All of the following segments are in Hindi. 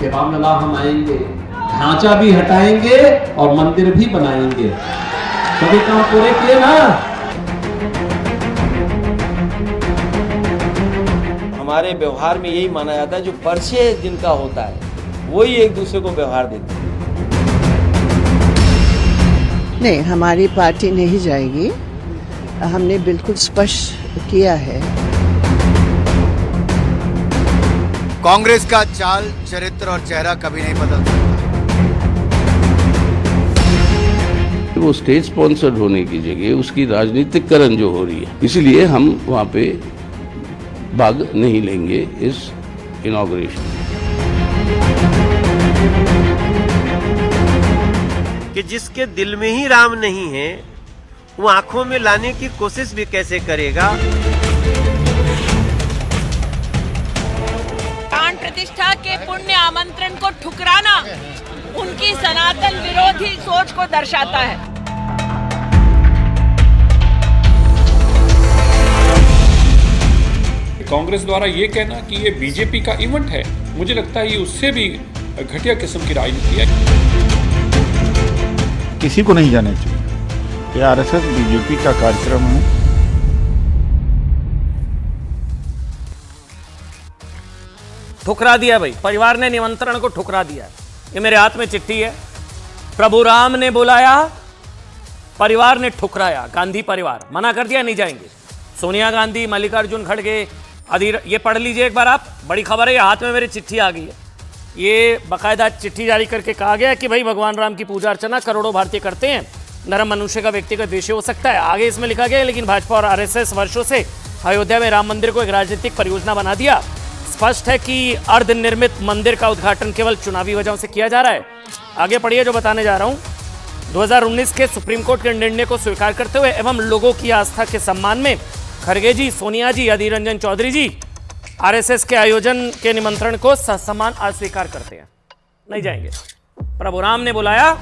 कि रामलला हम आएंगे, ढांचा भी हटाएंगे और मंदिर भी बनाएंगे। सभी काम पूरे किए ना। हमारे व्यवहार में यही माना जाता है, जो परिचय जिनका होता है वही एक दूसरे को व्यवहार देते हैं। नहीं, हमारी पार्टी नहीं जाएगी। हमने बिल्कुल स्पष्ट किया है। कांग्रेस का चाल, चरित्र और चेहरा कभी नहीं बदल सकता। वो स्टेट स्पॉन्सर्ड होने की जगह उसकी राजनीतिकरण जो हो रही है, इसलिए हम वहाँ पे भाग नहीं लेंगे इस इनॉग्रेशन। कि जिसके दिल में ही राम नहीं है, वो आंखों में लाने की कोशिश भी कैसे करेगा। प्राण प्रतिष्ठा के पुण्य आमंत्रण को ठुकराना उनकी सनातन विरोधी सोच को दर्शाता है। कांग्रेस द्वारा ये कहना कि ये बीजेपी का इवेंट है, मुझे लगता है ये उससे भी घटिया किस्म की राजनीति है। किसी को नहीं जाना चाहिए कि आरएसएस बीजेपी का कार्यक्रम है। ठुकरा दिया भाई, परिवार ने निमंत्रण को ठुकरा दिया। ये मेरे हाथ में चिट्ठी है। प्रभु राम ने बुलाया, परिवार ने ठुकराया। गांधी परिवार मना कर दिया, नहीं जाएंगे। सोनिया गांधी, मल्लिकार्जुन खड़गे, अधीर, ये पढ़ लीजिए एक बार आप, बड़ी खबर है। हाथ में मेरी चिट्ठी आ गई है। ये बाकायदा चिट्ठी जारी करके कहा गया कि भाई भगवान राम की पूजा अर्चना करोड़ों भारतीय करते हैं, नरम मनुष्य का व्यक्तिगत विषय हो सकता है। आगे इसमें लिखा गया, लेकिन भाजपा और आरएसएस वर्षों से अयोध्या में राम मंदिर को एक राजनीतिक परियोजना बना दिया। स्पष्ट है कि अर्धनिर्मित मंदिर का उद्घाटन केवल चुनावी वजहों से किया जा रहा है। आगे पढ़िए जो बताने जा रहा हूं। 2019 के सुप्रीम कोर्ट के निर्णय को स्वीकार करते हुए एवं लोगों की आस्था के सम्मान में खड़गे जी, सोनिया जी, अधीर रंजन चौधरी जी आरएसएस के आयोजन के निमंत्रण को ससम्मान अस्वीकार करते हैं, नहीं जाएंगे। प्रभु राम ने बुलाया,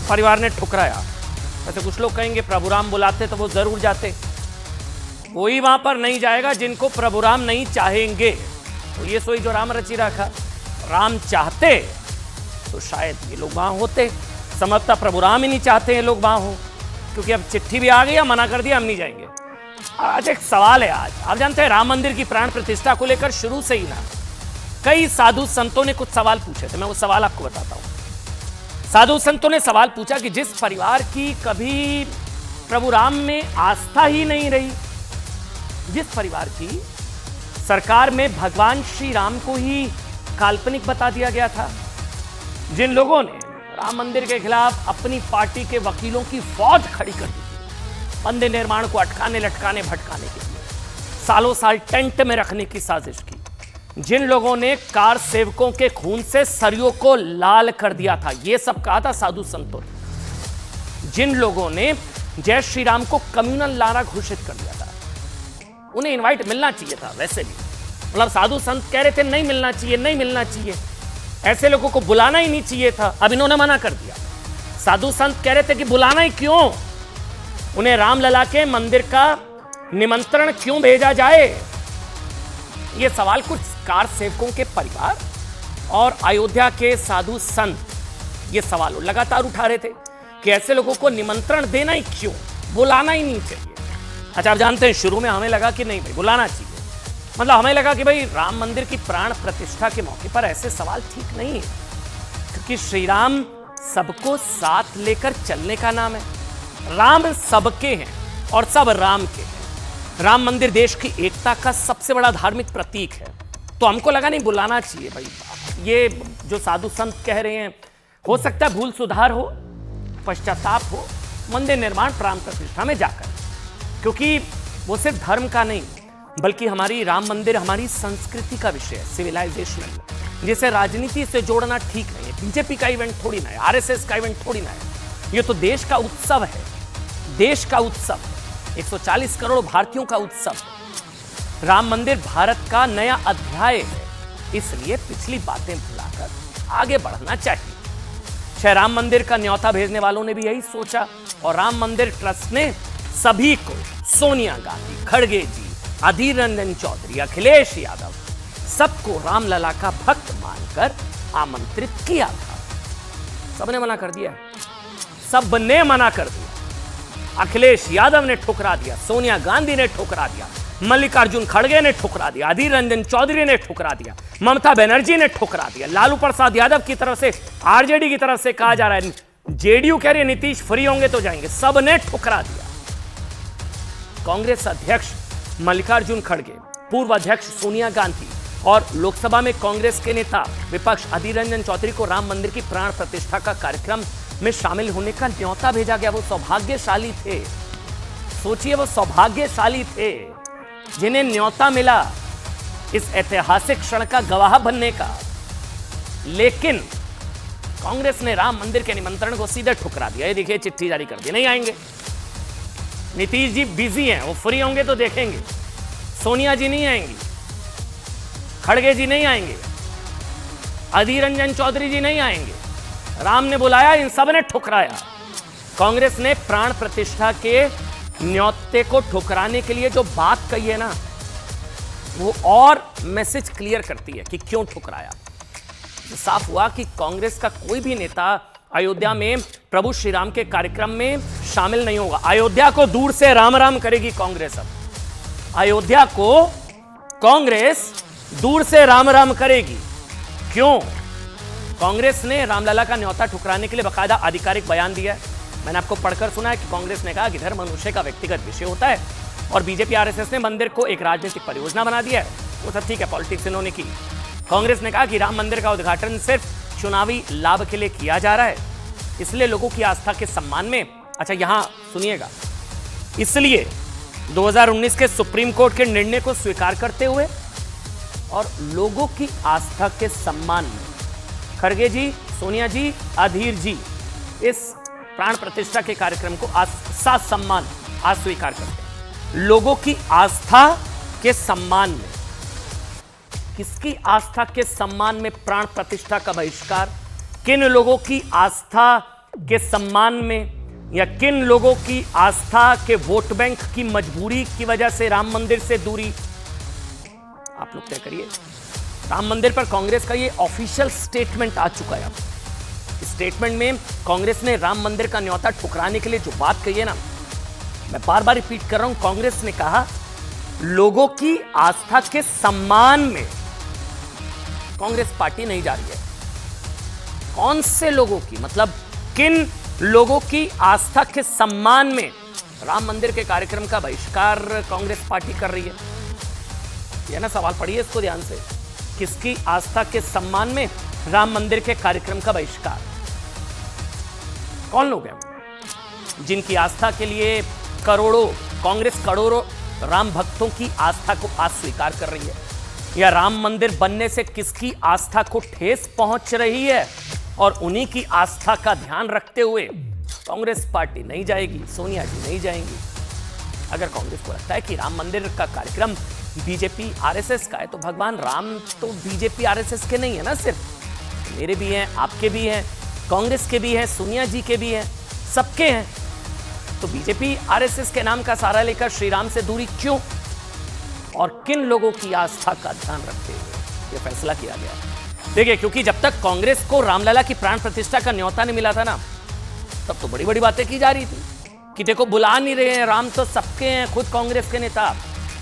परिवार ने ठुकराया। वैसे कुछ लोग कहेंगे प्रभु राम बुलाते तो वो जरूर जाते। कोई वहां पर नहीं जाएगा जिनको प्रभु राम नहीं चाहेंगे। तो ये सोई जो राम रची रखा, राम चाहते तो शायद ये लोग वहां होते। समझता प्रभु राम ही नहीं चाहते हैं लोग वहां हो, क्योंकि अब चिट्ठी भी आ गई, मना कर दिया, हम नहीं जाएंगे। आज एक सवाल है। आज आप जानते हैं राम मंदिर की प्राण प्रतिष्ठा को लेकर शुरू से ही ना कई साधु संतों ने कुछ सवाल पूछे थे। मैं वो सवाल आपको बताता हूं। साधु संतों ने सवाल पूछा कि जिस परिवार की कभी प्रभु राम में आस्था ही नहीं रही, जिस परिवार की सरकार में भगवान श्री राम को ही काल्पनिक बता दिया गया था, जिन लोगों ने राम मंदिर के खिलाफ अपनी पार्टी के वकीलों की फौज खड़ी कर दी, मंदिर निर्माण को अटकाने लटकाने भटकाने के लिए सालों साल टेंट में रखने की साजिश की, जिन लोगों ने कार सेवकों के खून से सरयू को लाल कर दिया था, ये सब कहा था साधु संतों ने, जिन लोगों ने जय श्री राम को कम्युनल नारा घोषित कर दिया था, उन्हें इनवाइट मिलना चाहिए था। वैसे भी मतलब साधु संत कह रहे थे नहीं मिलना चाहिए, नहीं मिलना चाहिए, ऐसे लोगों को बुलाना ही नहीं चाहिए था। अब इन्होंने मना कर दिया। साधु संत कह रहे थे कि बुलाना ही क्यों, उन्हें रामलला के मंदिर का निमंत्रण क्यों भेजा जाए। यह सवाल कुछ कार सेवकों के परिवार और अयोध्या के साधु संत ये सवाल लगातार उठा रहे थे कि ऐसे लोगों को निमंत्रण देना ही क्यों, बुलाना ही नहीं चाहिए। अच्छा, आप जानते हैं शुरू में हमें लगा कि नहीं भाई बुलाना चाहिए, मतलब हमें लगा कि भाई राम मंदिर की प्राण प्रतिष्ठा के मौके पर ऐसे सवाल ठीक नहीं है, क्योंकि श्री राम सबको साथ लेकर चलने का नाम है। राम सबके हैं और सब राम के हैं। राम मंदिर देश की एकता का सबसे बड़ा धार्मिक प्रतीक है, तो हमको लगा नहीं बुलाना चाहिए भाई। ये जो साधु संत कह रहे हैं, हो सकता है भूल सुधार हो, पश्चाताप हो मंदिर निर्माण प्राण प्रतिष्ठा में जाकर, क्योंकि वो सिर्फ धर्म का नहीं बल्कि हमारी राम मंदिर हमारी संस्कृति का विषय है, सिविलाइजेशनल, जिसे राजनीति से जोड़ना ठीक नहीं है। बीजेपी का इवेंट थोड़ी ना है, आरएसएस का इवेंट थोड़ी ना है, ये तो देश का उत्सव है, देश का उत्सव, 140 करोड़ भारतीयों का उत्सव। राम मंदिर भारत का नया अध्याय है, इसलिए पिछली बातें भुलाकर आगे बढ़ना चाहिए। शायद राम मंदिर का न्योता भेजने वालों ने भी यही सोचा और राम मंदिर ट्रस्ट ने सभी को, सोनिया गांधी, खड़गे जी, अधीर रंजन चौधरी, अखिलेश यादव, सबको रामलला का भक्त मानकर आमंत्रित किया था। सबने मना कर दिया, सबने मना कर दिया। अखिलेश यादव ने ठुकरा दिया, सोनिया गांधी ने ठुकरा दिया, मल्लिकार्जुन खड़गे ने ठुकरा दिया, अधीर रंजन चौधरी ने ठुकरा दिया, ममता बनर्जी ने ठुकरा दिया, लालू प्रसाद यादव की तरफ से, आरजेडी की तरफ से कहा जा रहा है, जेडीयू कह रही है नीतीश फ्री होंगे तो जाएंगे, सबने ठुकरा दिया। कांग्रेस अध्यक्ष मल्लिकार्जुन खड़गे, पूर्व अध्यक्ष सोनिया गांधी और लोकसभा में कांग्रेस के नेता विपक्ष अधीर रंजन चौधरी को राम मंदिर की प्राण प्रतिष्ठा का कार्यक्रम में शामिल होने का न्योता भेजा गया। वो सौभाग्यशाली थे, सोचिए वो सौभाग्यशाली थे जिन्हें न्योता मिला इस ऐतिहासिक क्षण का गवाह बनने का। लेकिन कांग्रेस ने राम मंदिर के निमंत्रण को सीधे ठुकरा दिया। ये देखिए चिट्ठी जारी कर दी, नहीं आएंगे। नीतीश जी बिजी हैं, वो फ्री होंगे तो देखेंगे। सोनिया जी नहीं आएंगी, खड़गे जी नहीं आएंगे, अधीर रंजन चौधरी जी नहीं आएंगे। राम ने बुलाया, इन सब ने ठुकराया। कांग्रेस ने प्राण प्रतिष्ठा के न्योते को ठुकराने के लिए जो बात कही है ना, वो और मैसेज क्लियर करती है कि क्यों ठुकराया। साफ हुआ कि कांग्रेस का कोई भी नेता अयोध्या में प्रभु श्री राम के कार्यक्रम में शामिल नहीं होगा। अयोध्या को दूर से राम राम करेगी कांग्रेस। अब अयोध्या को कांग्रेस दूर से राम राम करेगी। क्यों? कांग्रेस ने रामलला का न्योता ठुकराने के लिए बकायदा आधिकारिक बयान दिया है। मैंने आपको पढ़कर सुना है कि कांग्रेस ने कहा कि धर्म मनुष्य का व्यक्तिगत विषय होता है और बीजेपी आरएसएस ने मंदिर को एक राजनीतिक परियोजना बना दिया है। वो सब ठीक है, पॉलिटिक्स इन्होंने की। कांग्रेस ने कहा कि राम मंदिर का उद्घाटन सिर्फ चुनावी लाभ के लिए किया जा रहा है, इसलिए लोगों की आस्था के सम्मान में। अच्छा यहां सुनिएगा, इसलिए 2019 के सुप्रीम कोर्ट के निर्णय को स्वीकार करते हुए और लोगों की आस्था के सम्मान में खड़गे जी, सोनिया जी, अधीर जी इस प्राण प्रतिष्ठा के कार्यक्रम को सम्मान अस्वीकार करते हैं। लोगों की आस्था के सम्मान में, किसकी आस्था के सम्मान में प्राण प्रतिष्ठा का बहिष्कार? किन लोगों की आस्था के सम्मान में या किन लोगों की आस्था के वोट बैंक की मजबूरी की वजह से राम मंदिर से दूरी? आप लोग तय करिए। राम मंदिर पर कांग्रेस का ये ऑफिशियल स्टेटमेंट आ चुका है। इस स्टेटमेंट में कांग्रेस ने राम मंदिर का न्योता ठुकराने के लिए जो बात कही है ना, मैं बार बार रिपीट कर रहा हूं। कांग्रेस ने कहा लोगों की आस्था के सम्मान में कांग्रेस पार्टी नहीं जा रही है। कौन से लोगों की, मतलब किन लोगों की आस्था के सम्मान में राम मंदिर के कार्यक्रम का बहिष्कार कांग्रेस पार्टी कर रही है? यह ना सवाल पढ़िए इसको ध्यान से। किसकी आस्था के सम्मान में राम मंदिर के कार्यक्रम का बहिष्कार? कौन लोग हैं जिनकी आस्था के लिए कांग्रेस करोड़ों राम भक्तों की आस्था को अस्वीकार कर रही है? या राम मंदिर बनने से किसकी आस्था को ठेस पहुंच रही है और उन्हीं की आस्था का ध्यान रखते हुए कांग्रेस पार्टी नहीं जाएगी, सोनिया जी नहीं जाएंगी? अगर कांग्रेस को लगता है कि राम मंदिर का कार्यक्रम बीजेपी आरएसएस का है, तो भगवान राम तो बीजेपी आरएसएस के नहीं है ना, सिर्फ मेरे भी हैं, आपके भी हैं, कांग्रेस के भी हैं, सोनिया जी के भी हैं, सबके हैं। तो बीजेपी आरएसएस के नाम का सहारा लेकर श्री राम से दूरी क्यों और किन लोगों की आस्था का ध्यान रखते हुए यह फैसला किया गया? देखिए, क्योंकि जब तक कांग्रेस को रामलला की प्राण प्रतिष्ठा का न्योता नहीं मिला था ना, तब तो बड़ी बड़ी बातें की जा रही थी कि देखो बुला नहीं रहे हैं, राम तो सबके हैं। खुद कांग्रेस के नेता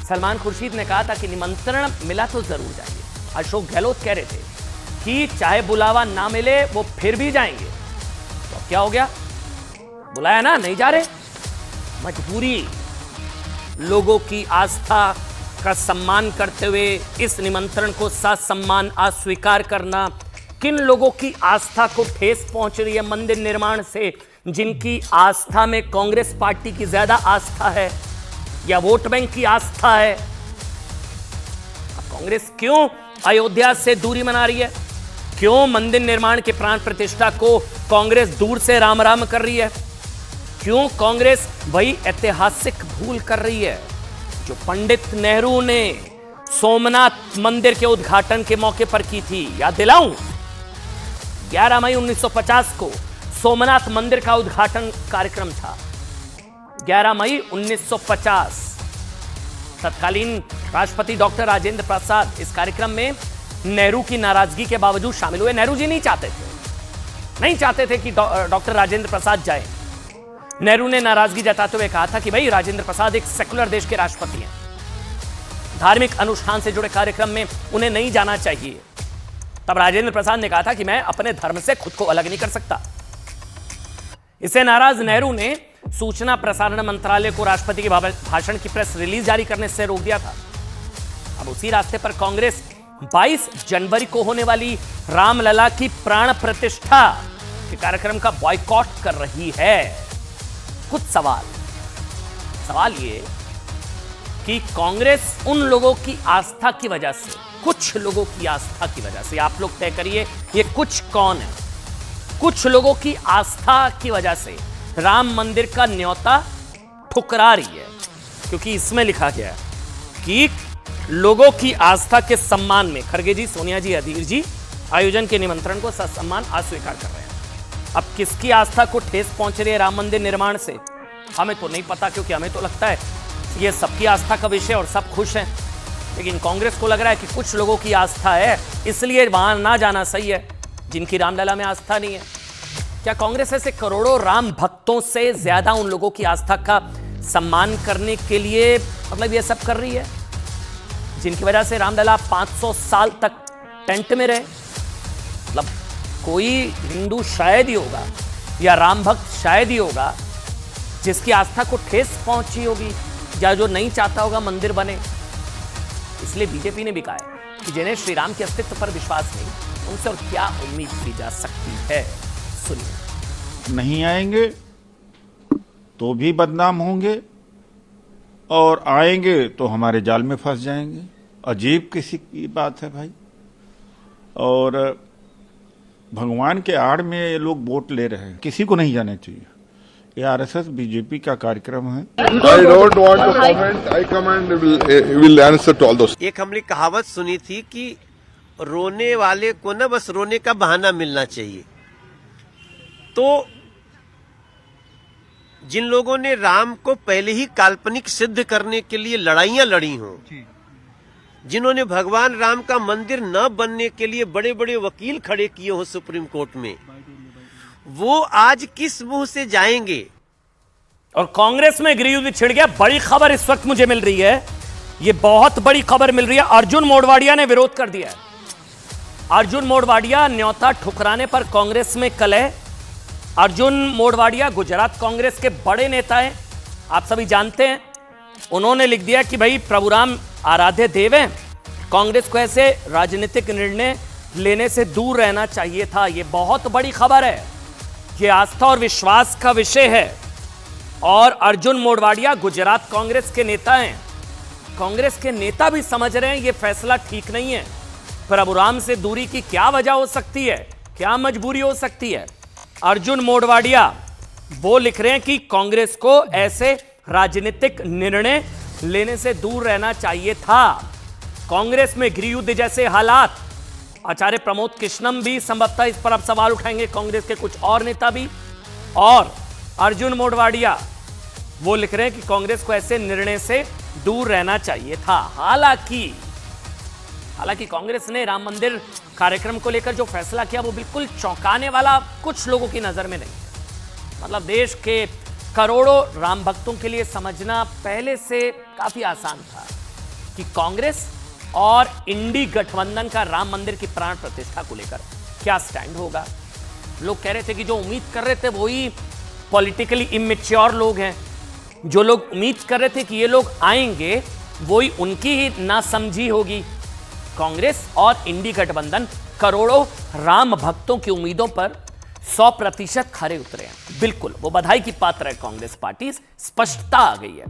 सलमान खुर्शीद ने कहा था कि निमंत्रण मिला तो जरूर जाएंगे। अशोक गहलोत कह रहे थे कि चाहे बुलावा ना मिले वो फिर भी जाएंगे। तो अब क्या हो गया? बुलाया ना, नहीं जा रहे। मजबूरी, लोगों की आस्था का सम्मान करते हुए इस निमंत्रण को ससम्मान अस्वीकार करना। किन लोगों की आस्था को ठेस पहुंच रही है मंदिर निर्माण से, जिनकी आस्था में कांग्रेस पार्टी की ज्यादा आस्था है या वोट बैंक की आस्था है? अब कांग्रेस क्यों अयोध्या से दूरी मना रही है? क्यों मंदिर निर्माण के प्राण प्रतिष्ठा को कांग्रेस दूर से राम राम कर रही है? क्यों कांग्रेस वही ऐतिहासिक भूल कर रही है जो पंडित नेहरू ने सोमनाथ मंदिर के उद्घाटन के मौके पर की थी? याद दिलाऊं, 11 मई 1950 को सोमनाथ मंदिर का उद्घाटन कार्यक्रम था। 11 मई 1950। तत्कालीन राष्ट्रपति डॉक्टर राजेंद्र प्रसाद इस कार्यक्रम में नेहरू की नाराजगी के बावजूद शामिल हुए। नेहरू जी नहीं चाहते थे कि डॉक्टर राजेंद्र प्रसाद जाए। नेहरू ने नाराजगी जताते हुए कहा था कि भाई राजेंद्र प्रसाद एक सेकुलर देश के राष्ट्रपति हैं, धार्मिक अनुष्ठान से जुड़े कार्यक्रम में उन्हें नहीं जाना चाहिए। तब राजेंद्र प्रसाद ने कहा था कि मैं अपने धर्म से खुद को अलग नहीं कर सकता। इससे नाराज नेहरू ने सूचना प्रसारण मंत्रालय को राष्ट्रपति के भाषण की प्रेस रिलीज जारी करने से रोक दिया था। अब उसी रास्ते पर कांग्रेस 22 जनवरी को होने वाली रामलला की प्राण प्रतिष्ठा के कार्यक्रम का बॉयकॉट कर रही है। कुछ सवाल ये कि कांग्रेस उन लोगों की आस्था की वजह से, कुछ लोगों की आस्था की वजह से, आप लोग तय करिए ये कुछ कौन है, कुछ लोगों की आस्था की वजह से राम मंदिर का न्योता ठुकरा रही है। क्योंकि इसमें लिखा गया है कि लोगों की आस्था के सम्मान में खड़गे जी, सोनिया जी, अधीर जी आयोजन के निमंत्रण को ससम्मान अस्वीकार कर रहे हैं। अब किसकी आस्था को ठेस पहुंच रही है राम मंदिर निर्माण से, हमें तो नहीं पता, क्योंकि हमें तो लगता है ये सबकी आस्था का विषय और सब खुश हैं। लेकिन कांग्रेस को लग रहा है कि कुछ लोगों की आस्था है, इसलिए वहां ना जाना सही है जिनकी रामलला में आस्था नहीं है। क्या कांग्रेस ऐसे करोड़ों राम भक्तों से ज्यादा उन लोगों की आस्था का सम्मान करने के लिए मतलब ये सब कर रही है, जिनकी वजह से रामलला 500 साल तक टेंट में रहे? मतलब कोई हिंदू शायद ही होगा या राम भक्त शायद ही होगा जिसकी आस्था को ठेस पहुंची होगी, या जो नहीं चाहता होगा मंदिर बने। इसलिए बीजेपी ने भी कहा है कि जिन्हें श्री राम के अस्तित्व पर विश्वास नहीं, उनसे और क्या उम्मीद की जा सकती है। सुनिए। नहीं आएंगे तो भी बदनाम होंगे और आएंगे तो हमारे जाल में फंस जाएंगे। अजीब किसी की बात है भाई। और भगवान के आड़ में ये लोग वोट ले रहे हैं, किसी को नहीं जाना चाहिए। ये आरएसएस बीजेपी का कार्यक्रम है। I don't want to comment. I comment will answer to all those. एक हमने कहावत सुनी थी कि रोने वाले को ना बस रोने का बहाना मिलना चाहिए। तो जिन लोगों ने राम को पहले ही काल्पनिक सिद्ध करने के लिए लड़ाइयां लड़ी हों, जिन्होंने भगवान राम का मंदिर न बनने के लिए बड़े बड़े वकील खड़े किए हो सुप्रीम कोर्ट में, वो आज किस मुंह से जाएंगे? और कांग्रेस में गृहयुद्ध छिड़ गया। बड़ी खबर इस वक्त मुझे मिल रही है, ये बहुत बड़ी खबर मिल रही है। अर्जुन मोढवाडिया ने विरोध कर दिया है। अर्जुन मोढवाडिया न्योता ठुकराने पर कांग्रेस में कलह। अर्जुन मोढवाडिया गुजरात कांग्रेस के बड़े नेता हैं, आप सभी जानते हैं। उन्होंने लिख दिया कि भाई प्रभुराम आराध्य देव हैं, कांग्रेस को ऐसे राजनीतिक निर्णय लेने से दूर रहना चाहिए था। यह बहुत बड़ी खबर है, यह आस्था और विश्वास का विषय है। और अर्जुन मोढवाडिया गुजरात कांग्रेस के नेता हैं। कांग्रेस के नेता भी समझ रहे हैं यह फैसला ठीक नहीं है। प्रभुराम से दूरी की क्या वजह हो सकती है, क्या मजबूरी हो सकती है? अर्जुन मोढवाडिया वो लिख रहे हैं कि कांग्रेस को ऐसे राजनीतिक निर्णय लेने से दूर रहना चाहिए था। कांग्रेस में गृहयुद्ध जैसे हालात, आचार्य प्रमोद कृष्णम भी संभवतः इस पर अब सवाल उठाएंगे, कांग्रेस के कुछ और नेता भी। और अर्जुन मोढवाडिया वो लिख रहे हैं कि कांग्रेस को ऐसे निर्णय से दूर रहना चाहिए था। हालांकि कांग्रेस ने राम मंदिर कार्यक्रम को लेकर जो फैसला किया वो बिल्कुल चौंकाने वाला कुछ लोगों की नजर में नहीं है। मतलब देश के करोड़ों राम भक्तों के लिए समझना पहले से काफी आसान था कि कांग्रेस और इंडी गठबंधन का राम मंदिर की प्राण प्रतिष्ठा को लेकर क्या स्टैंड होगा। लोग कह रहे थे कि जो उम्मीद कर रहे थे वही पॉलिटिकली इमेच्योर लोग हैं। जो लोग उम्मीद कर रहे थे कि ये लोग आएंगे वही उनकी ही नासमझी होगी। कांग्रेस और इंडी गठबंधन करोड़ों राम भक्तों की उम्मीदों पर 100% खरे उतरे हैं। बिल्कुल वो बधाई की पात्र है कांग्रेस पार्टी, स्पष्टता आ गई है।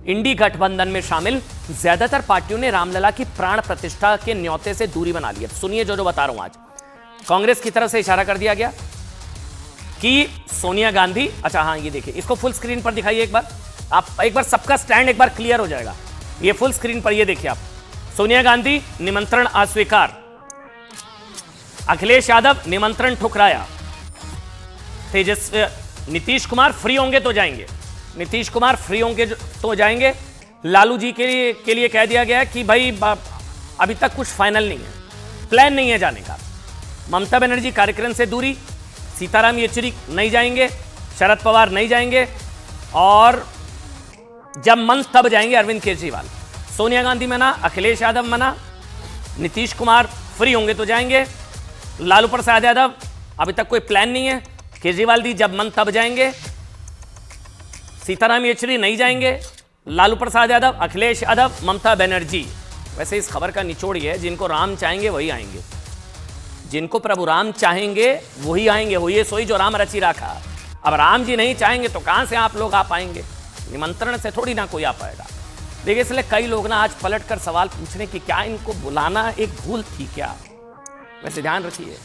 इंडी गठबंधन में शामिल ज्यादातर पार्टियों ने रामलला की प्राण प्रतिष्ठा के न्योते से दूरी बना ली है। सुनिए जो बता रहा हूं। आज कांग्रेस की तरफ से इशारा कर दिया गया कि सोनिया गांधी, अच्छा हाँ ये देखिए, इसको फुल स्क्रीन पर दिखाइए एक बार, आप एक बार सबका स्टैंड एक बार क्लियर हो जाएगा। ये फुल स्क्रीन पर ये देखिए आप, सोनिया गांधी निमंत्रण अस्वीकार, अखिलेश यादव निमंत्रण ठुकराया, नीतीश कुमार फ्री होंगे तो जाएंगे, नीतीश कुमार फ्री होंगे तो जाएंगे। लालू जी के लिए कह दिया गया कि भाई अभी तक कुछ फाइनल नहीं है। प्लान नहीं है जाने का। ममता बनर्जी कार्यक्रम से दूरी, सीताराम येचुरी नहीं जाएंगे, शरद पवार नहीं जाएंगे, और जब मन तब जाएंगे अरविंद केजरीवाल। सोनिया गांधी मना, अखिलेश यादव मना, नीतीश कुमार फ्री होंगे तो जाएंगे, लालू प्रसाद यादव अभी तक कोई प्लान नहीं है, केजरीवाल दी जब मन तब जाएंगे, सीताराम येचुरी नहीं जाएंगे, लालू प्रसाद यादव, अखिलेश यादव, ममता बनर्जी। वैसे इस खबर का निचोड़ ये है, जिनको राम चाहेंगे वही आएंगे, जिनको प्रभु राम चाहेंगे वही आएंगे, वही सोई जो राम रची रखा। अब राम जी नहीं चाहेंगे तो कहां से आप लोग आ पाएंगे? निमंत्रण से थोड़ी ना कोई आ पाएगा। देखिए, इसलिए कई लोग ना आज पलट कर सवाल पूछ रहे कि क्या इनको बुलाना एक भूल थी क्या? वैसे ध्यान रखिए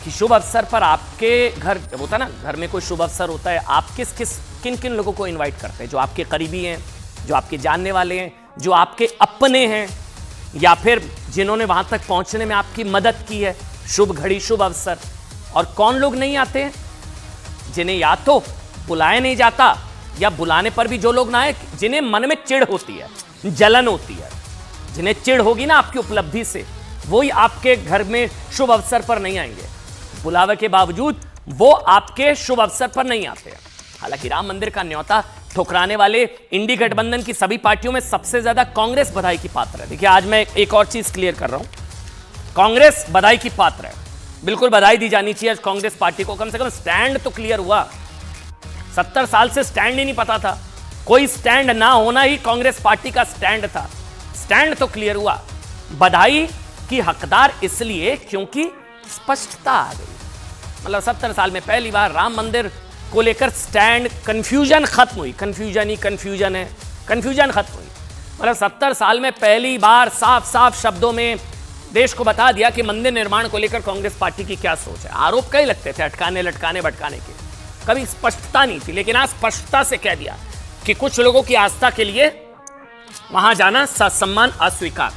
कि शुभ अवसर पर आपके घर जब होता है ना, घर में कोई शुभ अवसर होता है, आप किन किन लोगों को इन्वाइट करते हैं? जो आपके करीबी हैं, जो आपके जानने वाले हैं, जो आपके अपने हैं, या फिर जिन्होंने वहां तक पहुंचने में आपकी मदद की है, शुभ घड़ी शुभ अवसर। और कौन लोग नहीं आते हैं? जिन्हें या तो बुलाया नहीं जाता, या बुलाने पर भी जो लोग ना आए, जिन्हें मन में चिढ़ होती है, जलन होती है, जिन्हें चिढ़ होगी ना आपकी उपलब्धि से, वही आपके घर में शुभ अवसर पर नहीं आएंगे। बुलावे के बावजूद वो आपके शुभ अवसर पर नहीं आते हैं। हालांकि राम मंदिर का न्योता ठुकराने वाले इंडी गठबंधन की सभी पार्टियों में सबसे ज्यादा कांग्रेस बधाई की पात्र है। देखिए, आज मैं एक और चीज क्लियर कर रहा हूं, कांग्रेस बधाई की पात्र है, बिल्कुल बधाई दी जानी चाहिए कांग्रेस पार्टी को। कम से कम स्टैंड तो क्लियर हुआ। 70 साल से स्टैंड ही नहीं पता था, कोई स्टैंड ना होना ही कांग्रेस पार्टी का स्टैंड था। स्टैंड तो क्लियर हुआ। बधाई की हकदार इसलिए क्योंकि स्पष्टता आ गई। मतलब 70 साल में पहली बार राम मंदिर को लेकर स्टैंड, कंफ्यूजन खत्म हुई। कंफ्यूजन ही कंफ्यूजन है, कंफ्यूजन खत्म हुई। मतलब 70 साल में पहली बार साफ साफ शब्दों में देश को बता दिया कि मंदिर निर्माण को लेकर कांग्रेस पार्टी की क्या सोच है। आरोप कई लगते थे अटकाने लटकाने भटकाने के, कभी स्पष्टता नहीं थी, लेकिन आज स्पष्टता से कह दिया कि कुछ लोगों की आस्था के लिए वहां जाना सम्मान अस्वीकार।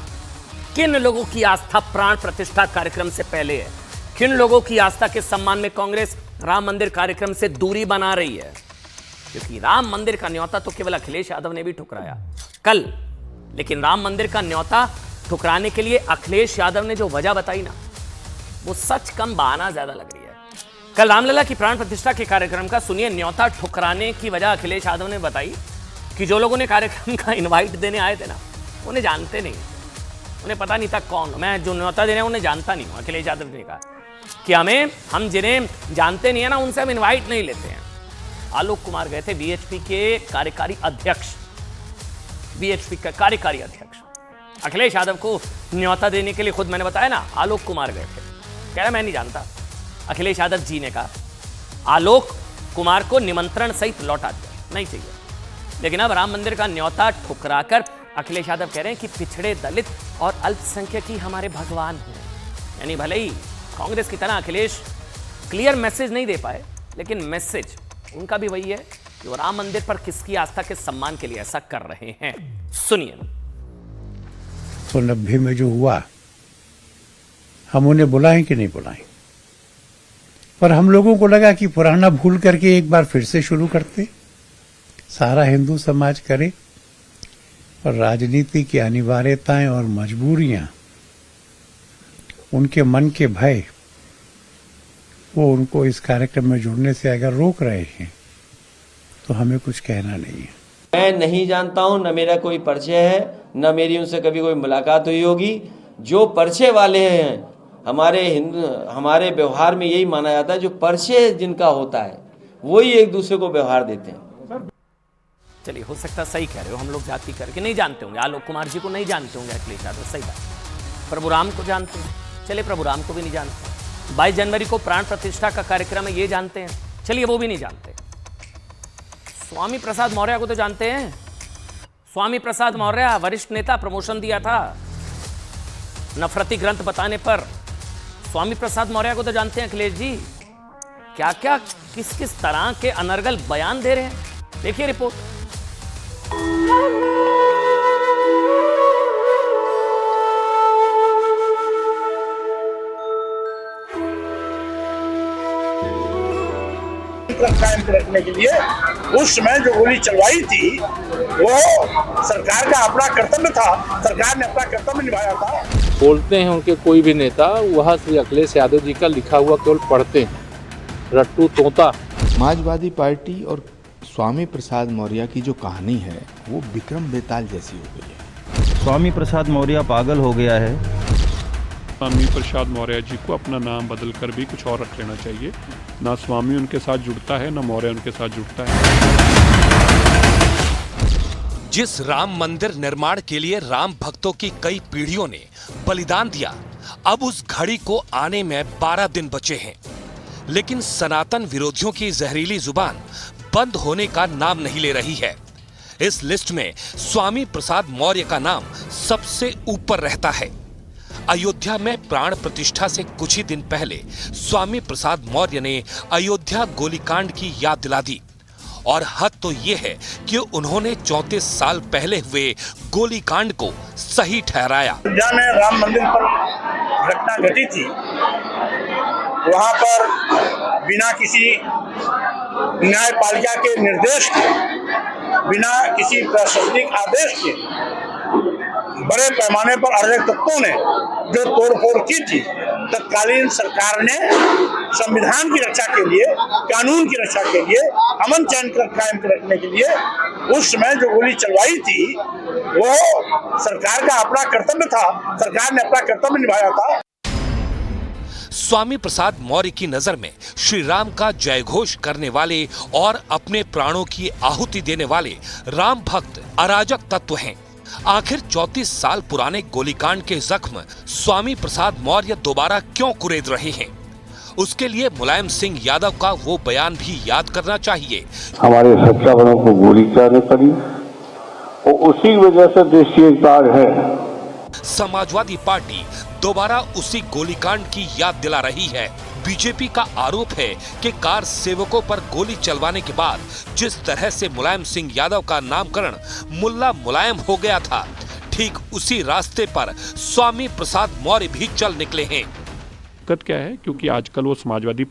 किन लोगों की आस्था प्राण प्रतिष्ठा कार्यक्रम से पहले है? किन लोगों की आस्था के सम्मान में कांग्रेस राम मंदिर कार्यक्रम से दूरी बना रही है? क्योंकि राम मंदिर का न्योता तो केवल अखिलेश यादव ने भी ठुकराया कल, लेकिन राम मंदिर का न्योता ठुकराने के लिए अखिलेश यादव ने जो वजह बताई ना, वो सच कम बहाना ज्यादा लग रही है। कल रामलला की प्राण प्रतिष्ठा के कार्यक्रम का सुनिए, न्योता ठुकराने की वजह अखिलेश यादव ने बताई कि जो लोगों ने कार्यक्रम का इनवाइट देने आए थे ना, उन्हें जानते नहीं, उन्हें पता नहीं था कौन मैं जो न्योता देने उन्हें जानता नहीं हूं। अखिलेश यादव ने कहा कि हम जिन्हें जानते नहीं है ना, उनसे हम इनवाइट नहीं लेते हैं। आलोक कुमार गए थे, बीएचपी के कार्यकारी अध्यक्ष, बीएचपी का कार्यकारी अध्यक्ष। अखिलेश यादव को न्योता देने के लिए खुद मैंने बताया ना, आलोक कुमार गए थे। कह रहा मैं नहीं जानता। अखिलेश यादव जी ने कहा आलोक कुमार को निमंत्रण सहित लौटा दिया, नहीं चाहिए। लेकिन अब राम मंदिर का न्योता ठुकराकर अखिलेश यादव कह रहे हैं कि पिछड़े, दलित और अल्पसंख्यक ही हमारे भगवान हैं। यानी भले ही कांग्रेस की तरह अखिलेश क्लियर मैसेज नहीं दे पाए, लेकिन मैसेज उनका भी वही है कि वो राम मंदिर पर किसकी आस्था के सम्मान के लिए ऐसा कर रहे हैं। सुनिए। 1990 में जो हुआ, हम उन्हें बुलाएं कि नहीं बुलाएं, पर हम लोगों को लगा कि पुराना भूल करके एक बार फिर से शुरू करते, सारा हिंदू समाज करे, और राजनीति की अनिवार्यताएं और मजबूरियां, उनके मन के भय, वो उनको इस कार्यक्रम में जुड़ने से अगर रोक रहे हैं तो हमें कुछ कहना नहीं है। मैं नहीं जानता हूं, न मेरा कोई परिचय है, न मेरी उनसे कभी कोई मुलाकात हुई होगी। जो परिचय वाले हैं, हमारे व्यवहार में यही माना जाता है, जो परिचय जिनका होता है वही एक दूसरे को व्यवहार देते हैं। चलिए, हो सकता सही कह रहे हो, हम लोग जाति करके नहीं जानते होंगे, आलोक कुमार जी को नहीं जानते होंगे, अखिलेश यादव, सही बात। प्रभु राम को जानते हैं, चलिए प्रभु राम को भी नहीं जानते। 22 जनवरी को प्राण प्रतिष्ठा का कार्यक्रम है, ये जानते हैं, चलिए वो भी नहीं जानते। स्वामी प्रसाद मौर्य को तो जानते हैं। स्वामी प्रसाद मौर्य वरिष्ठ नेता, प्रमोशन दिया था नफरती ग्रंथ बताने पर। स्वामी प्रसाद मौर्य को तो जानते हैं अखिलेश जी। क्या क्या किस किस तरह के अनर्गल बयान दे रहे हैं, देखिए रिपोर्ट। कायम रखने के लिए उस समय जो गोली चलवाई थी वो सरकार का अपना कर्तव्य था, सरकार ने अपना कर्तव्य निभाया था। बोलते हैं उनके कोई भी नेता, वह श्री अखिलेश यादव जी का लिखा हुआ केवल पढ़ते हैं, रट्टू तोता। समाजवादी पार्टी और स्वामी प्रसाद मौर्य की जो कहानी है वो विक्रम बेताल जैसी हो गई है। स्वामी प्रसाद मौर्य पागल हो गया है। स्वामी प्रसाद मौर्य जी को अपना नाम बदलकर भी कुछ और रख लेना चाहिए। ना स्वामी उनके साथ जुड़ता है, ना मौर्य उनके साथ जुड़ता है। जिस राम मंदिर निर्माण के लिए राम भक्तों की कई पीढ़ियों ने बलिदान दिया, अब उस घड़ी को आने में 12 दिन बचे हैं, लेकिन सनातन विरोधियों की जहरीली जुबान बंद होने का नाम नहीं ले रही है। इस लिस्ट में स्वामी प्रसाद मौर्य का नाम सबसे ऊपर रहता है। अयोध्या में प्राण प्रतिष्ठा से कुछ ही दिन पहले स्वामी प्रसाद मौर्य ने अयोध्या गोलीकांड की याद दिला दी, और हद तो ये है कि उन्होंने 34 साल पहले हुए गोलीकांड को सही ठहराया। अयोध्या में राम मंदिर पर घटना घटी थी, वहां पर बिना किसी न्यायपालिका के निर्देश के, बिना किसी प्रशासनिक आदेश के बड़े पैमाने पर अराजक तत्वों ने जो तोड़फोड़ की थी, तत्कालीन सरकार ने संविधान की रक्षा के लिए, कानून की रक्षा के लिए, अमन चैन कायम रखने के लिए उस समय जो गोली चलवाई थी वो सरकार का अपना कर्तव्य था, सरकार ने अपना कर्तव्य निभाया था। स्वामी प्रसाद मौर्य की नजर में श्री राम का जयघोष करने वाले और अपने प्राणों की आहुति देने वाले राम भक्त अराजक तत्व हैं। आखिर 34 साल पुराने गोलीकांड के जख्म स्वामी प्रसाद मौर्य दोबारा क्यों कुरेद रहे हैं? उसके लिए मुलायम सिंह यादव का वो बयान भी याद करना चाहिए। हमारे सुरक्षाबलों को गोली चलानी पड़ी और उसी वजह से देश की एकता है। समाजवादी पार्टी दोबारा उसी गोलीकांड की याद दिला रही है। बीजेपी का आरोप है कि कार सेवकों पर गोली चलवाने के बाद जिस तरह से मुलायम सिंह यादव का नामकरण मुल्ला मुलायम हो गया था, ठीक उसी रास्ते पर स्वामी प्रसाद मौर्य भी चल निकले हैं। दिक्कत क्या है, क्योंकि आजकल वो समाजवादी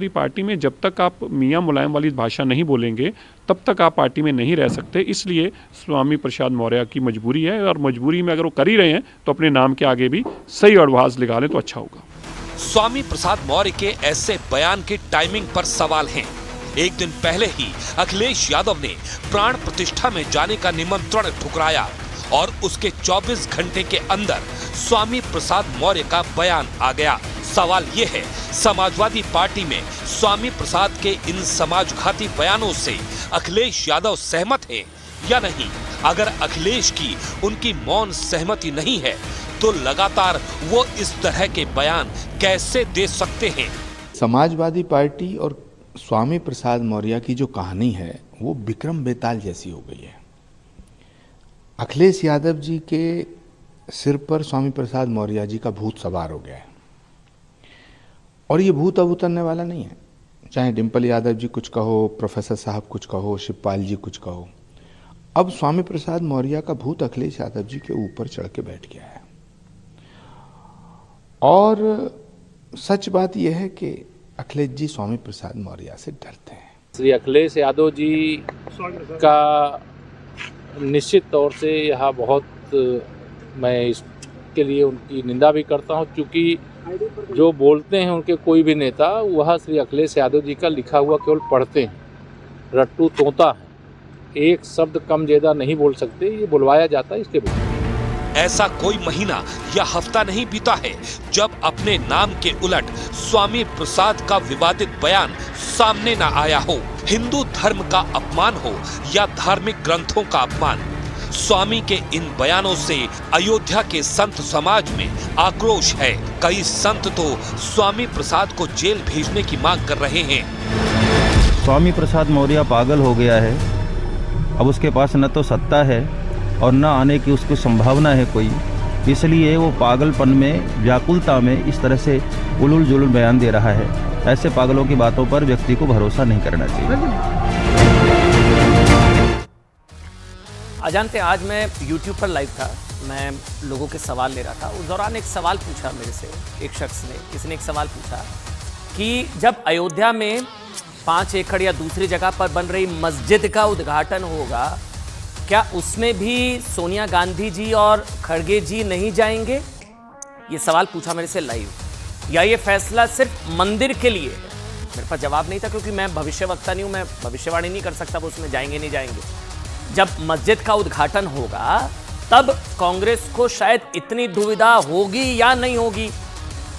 पार्टी में जब तक आप मियां मुलायम वाली भाषा नहीं बोलेंगे तब तक आप पार्टी में नहीं रह सकते। इसलिए स्वामी प्रसाद मौर्य की मजबूरी है, और मजबूरी में अगर वो कर ही रहे हैं तो अपने नाम के आगे भी सही अल्फाज लगा लें तो अच्छा होगा। स्वामी प्रसाद मौर्य के ऐसे बयान की टाइमिंग पर सवाल हैं। एक दिन पहले ही अखिलेश यादव ने प्राण प्रतिष्ठा में जाने का निमंत्रण ठुकराया, और उसके 24 घंटे के अंदर स्वामी प्रसाद मौर्य का बयान आ गया। सवाल ये है, समाजवादी पार्टी में स्वामी प्रसाद के इन समाजघाती बयानों से अखिलेश यादव सहमत हैं या नहीं? अगर अखिलेश की उनकी मौन सहमति नहीं है तो लगातार वो इस तरह के बयान कैसे दे सकते हैं? समाजवादी पार्टी और स्वामी प्रसाद मौर्य की जो कहानी है वो विक्रम बेताल जैसी हो गई है। अखिलेश यादव जी के सिर पर स्वामी प्रसाद मौर्य जी का भूत सवार हो गया है, और ये भूत अब उतरने वाला नहीं है। चाहे डिम्पल यादव जी कुछ कहो, प्रोफेसर साहब कुछ कहो, शिवपाल जी कुछ कहो, अब स्वामी प्रसाद मौर्य का भूत अखिलेश यादव जी के ऊपर चढ़ के बैठ गया है। और सच बात यह है कि अखिलेश जी स्वामी प्रसाद मौर्य से डरते हैं। श्री अखिलेश यादव जी का निश्चित तौर से यह बहुत, मैं इसके लिए उनकी निंदा भी करता हूं, क्योंकि जो बोलते हैं उनके कोई भी नेता, वह श्री अखिलेश यादव जी का लिखा हुआ केवल पढ़ते हैं, रट्टू तोता है, एक शब्द कम ज्यादा नहीं बोल सकते, ये बुलवाया जाता है इसके बाद। ऐसा कोई महीना या हफ्ता नहीं बीता है जब अपने नाम के उलट स्वामी प्रसाद का विवादित बयान सामने न आया हो। हिंदू धर्म का अपमान हो या धार्मिक ग्रंथों का अपमान, स्वामी के इन बयानों से अयोध्या के संत समाज में आक्रोश है। कई संत तो स्वामी प्रसाद को जेल भेजने की मांग कर रहे हैं। स्वामी प्रसाद मौर्य पागल हो गया है। अब उसके पास न तो सत्ता है और न आने की उसको संभावना है कोई, इसलिए वो पागलपन में, व्याकुलता में इस तरह से उलूल जुलूल बयान दे रहा है। ऐसे पागलों की बातों पर व्यक्ति को भरोसा नहीं करना चाहिए। अजानते आज मैं YouTube पर लाइव था, मैं लोगों के सवाल ले रहा था। उस दौरान एक सवाल पूछा मेरे से एक शख्स ने, किसी ने एक सवाल पूछा कि जब अयोध्या में 5 एकड़ या दूसरी जगह पर बन रही मस्जिद का उद्घाटन होगा, क्या उसमें भी सोनिया गांधी जी और खड़गे जी नहीं जाएंगे? ये सवाल पूछा मेरे से लाइव। या ये फैसला सिर्फ मंदिर के लिए है? मेरे पास जवाब नहीं था, क्योंकि मैं भविष्यवक्ता नहीं हूं, मैं भविष्यवाणी नहीं कर सकता वो उसमें जाएंगे नहीं जाएंगे। जब मस्जिद का उद्घाटन होगा तब कांग्रेस को शायद इतनी दुविधा होगी या नहीं होगी।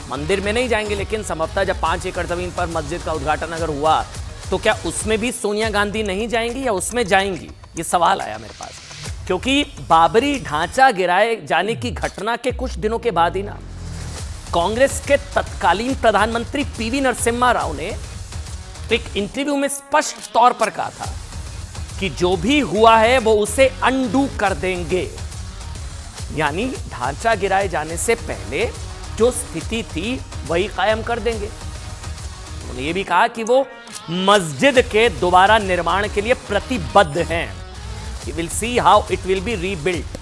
मंदिर में नहीं जाएंगे, लेकिन संभवतः जब 5 एकड़ जमीन पर मस्जिद का उद्घाटन अगर हुआ तो क्या उसमें भी सोनिया गांधी नहीं जाएंगी या उसमें जाएंगी? ये सवाल आया मेरे पास, क्योंकि बाबरी ढांचा गिराए जाने की घटना के कुछ दिनों के बाद ही ना कांग्रेस के तत्कालीन प्रधानमंत्री पीवी नरसिम्हा राव ने एक इंटरव्यू में स्पष्ट तौर पर कहा था कि जो भी हुआ है वो उसे अनडू कर देंगे, यानी ढांचा गिराए जाने से पहले जो स्थिति थी वही कायम कर देंगे। उन्होंने ये भी कहा कि वो मस्जिद के दोबारा निर्माण के लिए प्रतिबद्ध हैं। You will see how it will be rebuilt.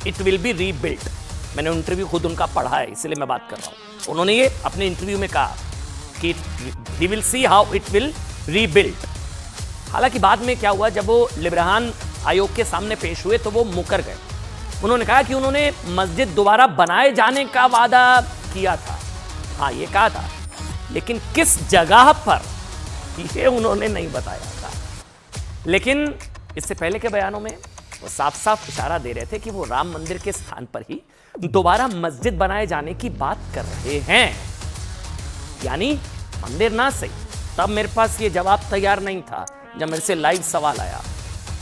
It will be rebuilt. मैंने इंटरव्यू खुद उनका पढ़ा है, इसलिए मैं बात कर रहा हूं। उन्होंने ये अपने इंटरव्यू में कहा कि we will see how it will rebuilt. हालांकि बाद में क्या हुआ, जब वो लिब्रान आयोग के सामने पेश हुए तो वो मुकर गए। उन्होंने कहा कि उन्होंने मस्जिद दोबारा बनाए जाने का वादा किया था, हाँ ये कहा था, लेकिन किस जगह पर ये उन्होंने नहीं बताया था। लेकिन इससे पहले के बयानों में वो साफ साफ इशारा दे रहे थे कि वो राम मंदिर के स्थान पर ही दोबारा मस्जिद बनाए जाने की बात कर रहे हैं, यानी मंदिर ना सही। तब मेरे पास ये जवाब तैयार नहीं था जब मेरे से लाइव सवाल आया।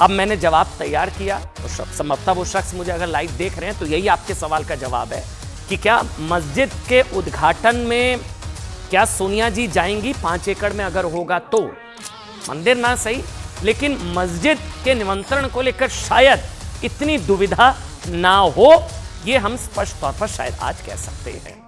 अब मैंने जवाब तैयार किया, तो संभवतः वो शख्स मुझे अगर लाइव देख रहे हैं तो यही आपके सवाल का जवाब है कि क्या मस्जिद के उद्घाटन में क्या सोनिया जी जाएंगी? 5 एकड़ में अगर होगा तो मंदिर ना सही, लेकिन मस्जिद के निमंत्रण को लेकर शायद इतनी दुविधा ना हो, ये हम स्पष्ट तौर पर शायद आज कह सकते हैं।